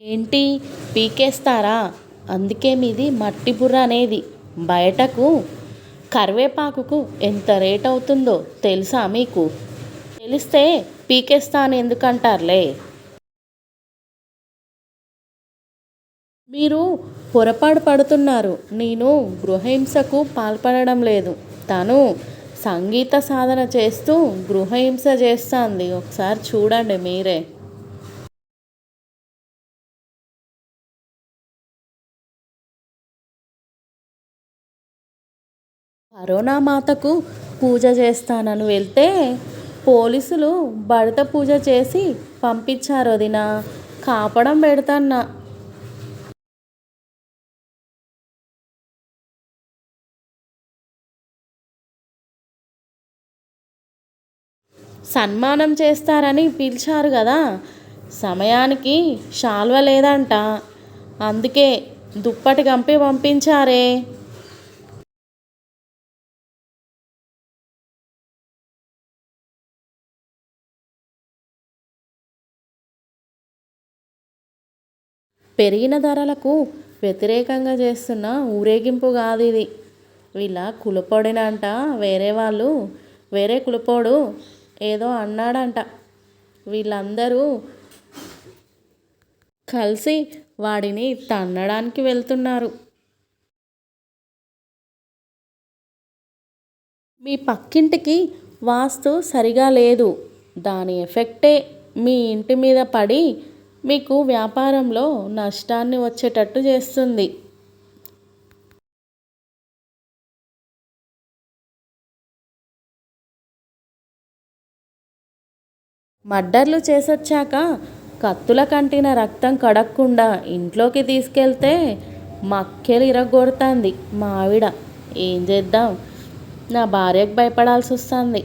ఏంటి పీకేస్తారా? అందుకే మీది మట్టి బుర్ర అనేది. బయటకు కరివేపాకుకు ఎంత రేట్ అవుతుందో తెలుసా మీకు? తెలిస్తే పీకేస్తా అని ఎందుకంటారులే. మీరు పొరపాటు పడుతున్నారు. నేను గృహహింసకు పాల్పడడం లేదు. తను సంగీత సాధన చేస్తూ గృహహింస చేస్తాంది. ఒకసారి చూడండి మీరే. కరోనా మాతకు పూజ చేస్తానని వెళ్తే పోలీసులు బడత పూజ చేసి పంపించారు వదిన. కాపడం పెడతన్నా. సన్మానం చేస్తారని పిలిచారు కదా, సమయానికి శాల్వ లేదంట. అందుకే దుప్పటి కంపి పంపించారే. పెరిగిన ధరలకు వ్యతిరేకంగా చేస్తున్న ఊరేగింపు కాదు ఇది. వీళ్ళ కులపోడినంట. వేరే వాళ్ళు, వేరే కులపోడు ఏదో అన్నాడంట. వీళ్ళందరూ కలిసి వాడిని తన్నడానికి వెళ్తున్నారు. మీ పక్కింటికి వాస్తు సరిగా లేదు. దాని ఎఫెక్టే మీ ఇంటి మీద పడి మీకు వ్యాపారంలో నష్టాన్ని వచ్చేటట్టు చేస్తుంది. మర్డర్లు చేసొచ్చాక కత్తుల కంటిన రక్తం కడక్కుండా ఇంట్లోకి తీసుకెళ్తే మక్కెలు ఇరగొడుతుంది మా ఆవిడ. ఏం చేద్దాం, నా భార్యకు భయపడాల్సి వస్తుంది.